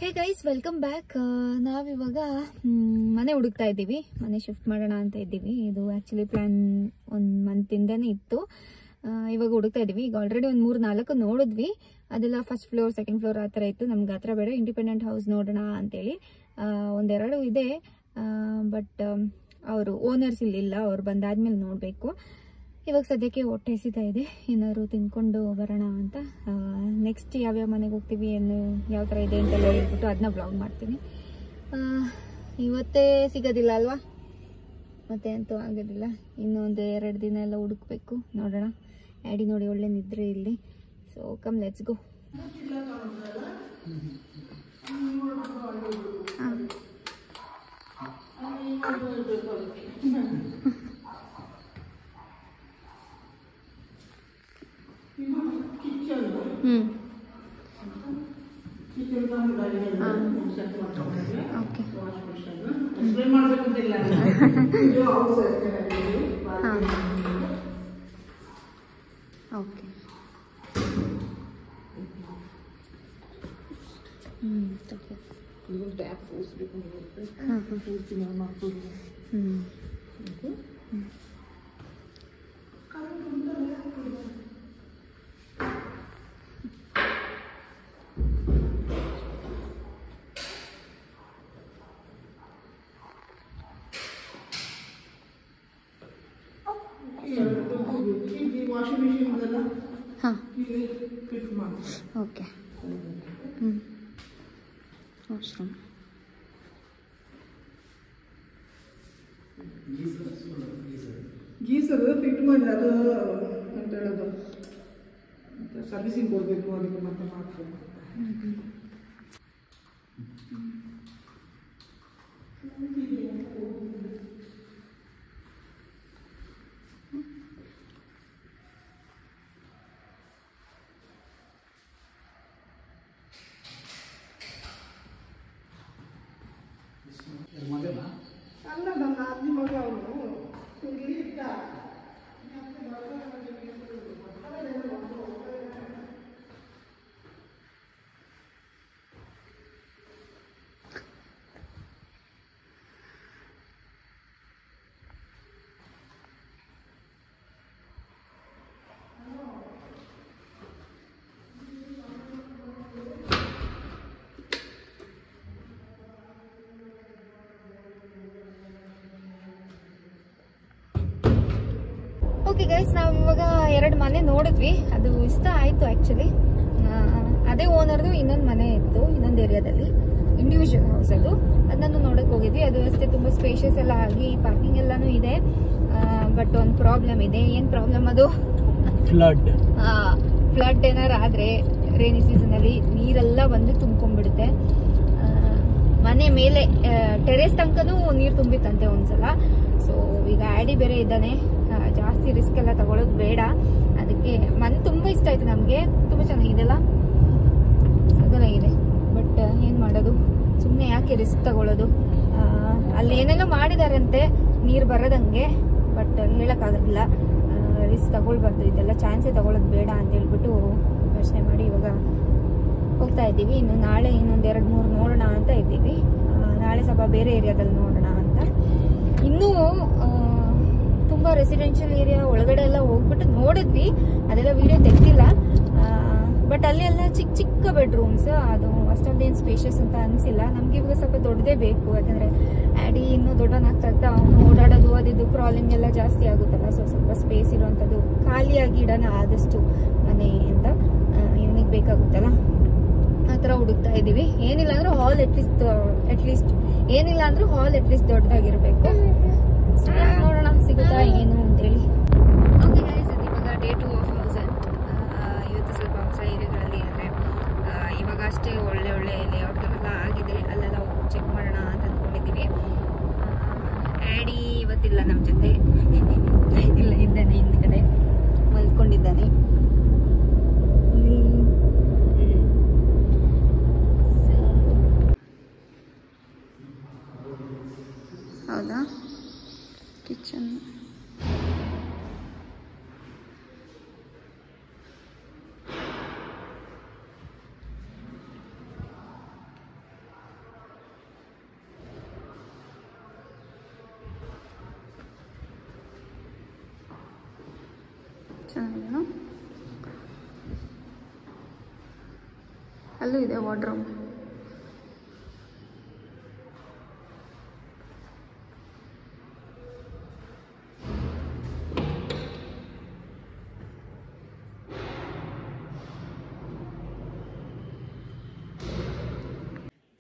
Hey guys, welcome back. ನಾವಿವಾಗ ಮನೆ ಹುಡುಕ್ತಾ ಇದ್ದೀವಿ. ಮನೆ ಶಿಫ್ಟ್ ಮಾಡೋಣ ಅಂತ ಇದ್ದೀವಿ. ಇದು ಆ್ಯಕ್ಚುಲಿ ಪ್ಲ್ಯಾನ್ 1 ಮಂತಿಂದನೇ ಇತ್ತು. ಇವಾಗ ಹುಡುಕ್ತಾ ಇದ್ದೀವಿ. ಈಗ ಆಲ್ರೆಡಿ ಒಂದು 3-4 ನೋಡಿದ್ವಿ. ಅದೆಲ್ಲ ಫಸ್ಟ್ ಫ್ಲೋರ್, ಸೆಕೆಂಡ್ ಫ್ಲೋರ್ ಆ ಥರ ಇತ್ತು. ನಮ್ಗೆ ಆ ಥರ ಬೇಡ, ಇಂಡಿಪೆಂಡೆಂಟ್ ಹೌಸ್ ನೋಡೋಣ ಅಂತೇಳಿ. 1-2 ಇದೆ, ಬಟ್ ಅವರು ಓನರ್ಸ್ ಇಲ್ಲಿಲ್ಲ. ಅವ್ರು ಬಂದಾದ್ಮೇಲೆ ನೋಡಬೇಕು. ಇವಾಗ ಸದ್ಯಕ್ಕೆ ಹೊಟ್ಟೆ ಹಸಿತಾ ಇದೆ, ಏನಾದ್ರು ತಿನ್ಕೊಂಡು ಬರೋಣ ಅಂತ. ನೆಕ್ಸ್ಟ್ ಯಾವ್ಯಾವ ಮನೆಗೆ ಹೋಗ್ತೀವಿ, ಏನು ಯಾವ ಥರ ಇದೆ ಅಂತೆಲ್ಲ ಹೇಳ್ಬಿಟ್ಟು ಅದನ್ನ ಬ್ಲಾಗ್ ಮಾಡ್ತೀನಿ. ಇವತ್ತೇ ಸಿಗೋದಿಲ್ಲ ಅಲ್ವಾ, ಮತ್ತೆ ಅಂತೂ ಆಗೋದಿಲ್ಲ. ಇನ್ನೂ 1-2 ದಿನ ಎಲ್ಲ ಹುಡುಕ್ಬೇಕು. ನೋಡೋಣ. ಆ್ಯಡಿ ನೋಡಿ ಒಳ್ಳೆ ನಿದ್ರೆ ಇಲ್ಲಿ. So come, let's go. Okay, washing machine ಇದೆಲ್ಲ ಓಕೆ. ವಾಶ್ರೂಮ್, ಗೀಸರ್ ಫಿಟ್ ಮಾಡಿ ಅದು ಅಂತ ಹೇಳೋದು, ಸರ್ವಿಸಿಂಗ್ ಕೊಡಬೇಕು. ಅದಕ್ಕೆ ಮತ್ತೆ ಮಾಡ್ತೀನಿ. ಅಲ್ಲ, ನನ್ನ ಅಜ್ಜಿ ಮಗ ಅವನು ಇಲ್ಲಿ ಇದ್ದ. ಓಕೆ ಗೈಸ್, ನಾವು ಇವಾಗ 2 ಮನೆ ನೋಡಿದ್ವಿ. ಅದು ಇಷ್ಟ ಆಯಿತು ಆ್ಯಕ್ಚುಲಿ. ಅದೇ ಓನರ್ದು ಇನ್ನೊಂದು ಮನೆ ಇತ್ತು, ಇನ್ನೊಂದು ಏರಿಯಾದಲ್ಲಿ, ಇಂಡಿವಿಜುವಲ್ ಹೌಸ್. ಅದನ್ನು ನೋಡಕ್ಕೆ ಹೋಗಿದ್ವಿ. ಅದು ಅಷ್ಟೇ ತುಂಬ ಸ್ಪೇಷಿಯಸ್ ಎಲ್ಲ ಆಗಿ ಪಾರ್ಕಿಂಗ್ ಎಲ್ಲಾನು ಇದೆ. ಬಟ್ ಒಂದು ಪ್ರಾಬ್ಲಮ್ ಇದೆ. ಏನು ಪ್ರಾಬ್ಲಮ್ ಅದು? ಫ್ಲಡ್ ಏನಾರು ಆದರೆ ರೇನಿ ಸೀಸನಲ್ಲಿ ನೀರೆಲ್ಲ ಬಂದು ತುಂಬ್ಕೊಂಡ್ಬಿಡುತ್ತೆ. ಮನೆ ಮೇಲೆ ಟೆರೇಸ್ ತನಕನೂ ನೀರು ತುಂಬಿತ್ತಂತೆ ಒಂದ್ಸಲ. ಸೊ ಈಗ ಆ್ಯಡಿ ಬೇರೆ ಇದ್ದಾನೆ, ಜಾಸ್ತಿ ರಿಸ್ಕ್ ಎಲ್ಲ ತಗೊಳ್ಳೋದು ಬೇಡ. ಅದಕ್ಕೆ ಮನೆ ತುಂಬ ಇಷ್ಟ ಆಯ್ತು ನಮಗೆ. ತುಂಬ ಚೆನ್ನಾಗಿದೆಲ್ಲ, ಸಗಲಾಗಿದೆ. ಬಟ್ ಏನು ಮಾಡೋದು, ಸುಮ್ಮನೆ ಯಾಕೆ ರಿಸ್ಕ್ ತಗೊಳ್ಳೋದು? ಅಲ್ಲಿ ಏನೆಲ್ಲ ಮಾಡಿದಾರಂತೆ ನೀರು ಬರೋದಂಗೆ, ಬಟ್ ಹೇಳೋಕ್ಕಾಗೋದಿಲ್ಲ. ರಿಸ್ಕ್ ತಗೊಳ್ಬಾರ್ದು, ಇದೆಲ್ಲ ಚಾನ್ಸೇ ತಗೊಳ್ಳೋದು ಬೇಡ ಅಂತ ಹೇಳ್ಬಿಟ್ಟು ಯೋಚನೆ ಮಾಡಿ ಇವಾಗ ಹೋಗ್ತಾ ಇದ್ದೀವಿ. ಇನ್ನು ನಾಳೆ ಇನ್ನೊಂದು 2-3 ನೋಡೋಣ ಅಂತ ಇದ್ದೀವಿ. ನಾಳೆ ಸ್ವಲ್ಪ ಬೇರೆ ಏರಿಯಾದಲ್ಲಿ ನೋಡೋಣ ಅಂತ. ಇನ್ನೂ ತುಂಬ ರೆಸಿಡೆನ್ಷಿಯಲ್ ಏರಿಯಾ ಒಳಗಡೆ ಎಲ್ಲ ಹೋಗ್ಬಿಟ್ಟು ನೋಡಿದ್ವಿ. ಅದೆಲ್ಲ ವಿಡಿಯೋ ತೆಗ್ದಿಲ್ಲ. ಬಟ್ ಅಲ್ಲಿ ಎಲ್ಲ ಚಿಕ್ಕ ಚಿಕ್ಕ ಬೆಡ್ರೂಮ್ಸ್. ಅದು ಅಷ್ಟೊಂದೇನು ಸ್ಪೇಷಿಯಸ್ ಅಂತ ಅನಿಸಿಲ್ಲ ನಮ್ಗೆ. ಇವಾಗ ಸ್ವಲ್ಪ ದೊಡ್ಡದೇ ಬೇಕು, ಯಾಕಂದರೆ ಆ್ಯಡಿ ಇನ್ನೂ ದೊಡ್ಡನಾಗ್ತಾ ಆಗ್ತಾ ಅವನು ಓಡಾಡೋದು ಅದಿದ್ದು ಕ್ರಾಲಿಂಗ್ ಎಲ್ಲ ಜಾಸ್ತಿ ಆಗುತ್ತಲ್ಲ. ಸೊ ಸ್ವಲ್ಪ ಸ್ಪೇಸ್ ಇರುವಂಥದ್ದು ಖಾಲಿಯಾಗಿ ಇಡೋಣ ಆದಷ್ಟು ಮನೆ ಅಂತ ಇವನಿಗೆ ಬೇಕಾಗುತ್ತಲ್ಲ. ಆ ಥರ ಹುಡುಕ್ತಾ ಇದ್ದೀವಿ. ಏನಿಲ್ಲ ಅಂದ್ರೂ ಹಾಲ್ ಅಟ್ಲೀಸ್ಟ್ ಏನಿಲ್ಲ ಅಂದ್ರೂ ಹಾಲ್ ಅಟ್ಲೀಸ್ಟ್ ದೊಡ್ಡದಾಗಿರಬೇಕು. ನೋಡೋಣ ಸಿಗುತ್ತಾ ಏನು ಅಂತೇಳಿ. ಓಕೆ ಗೈಸ್, ಇವಾಗ ಡೇ 2 ಆಫ್ ಹೌಸನ್. ಇವತ್ತು ಸ್ವಲ್ಪ ಹೊಸ ಏರಿಯಾಗಳಲ್ಲಿ ಅಂದರೆ ಇವಾಗ ಅಷ್ಟೇ ಒಳ್ಳೆ ಲೇಔಟ್ಗಳೆಲ್ಲ ಆಗಿದೆ. ಅಲ್ಲೆಲ್ಲ ಚೆಕ್ ಮಾಡೋಣ ಅಂತ ಅಂದ್ಕೊಂಡಿದ್ದೀವಿ. ಆ್ಯಡಿ ಇವತ್ತಿಲ್ಲ ನಮ್ಮ ಜೊತೆ, ಇಲ್ಲ ಇದ್ದಾನೆ ಹಿಂದ್ಗಡೆ ಮಲ್ಕೊಂಡಿದ್ದಾನೆ. ಹೌದಾ, ಕಿಚನ್. ಅಲ್ಲೂ ಇದೆ ವಾರ್ಡ್ರೋಬ್.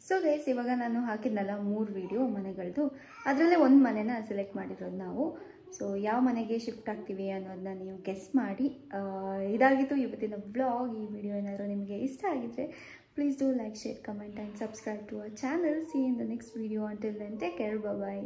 ಸೊ ಗೈಸ್, ಇವಾಗ ನಾನು ಹಾಕಿದ್ನಲ್ಲ 3 ವಿಡಿಯೋ ಮನೆಗಳದ್ದು, ಅದರಲ್ಲೇ ಒಂದು ಮನೆನ ಸೆಲೆಕ್ಟ್ ಮಾಡಿರೋದು ನಾವು. ಸೊ ಯಾವ ಮನೆಗೆ ಶಿಫ್ಟ್ ಆಗ್ತೀವಿ ಅನ್ನೋದನ್ನ ನೀವು ಗೆಸ್ ಮಾಡಿ. ಇದಾಗಿತ್ತು ಇವತ್ತಿನ ವ್ಲಾಗ್. ಈ ವಿಡಿಯೋ ಏನಾದರೂ ನಿಮಗೆ ಇಷ್ಟ ಆಗಿದ್ರೆ please do like, share, comment and subscribe to our channel. See in the next video. Until then take care, by.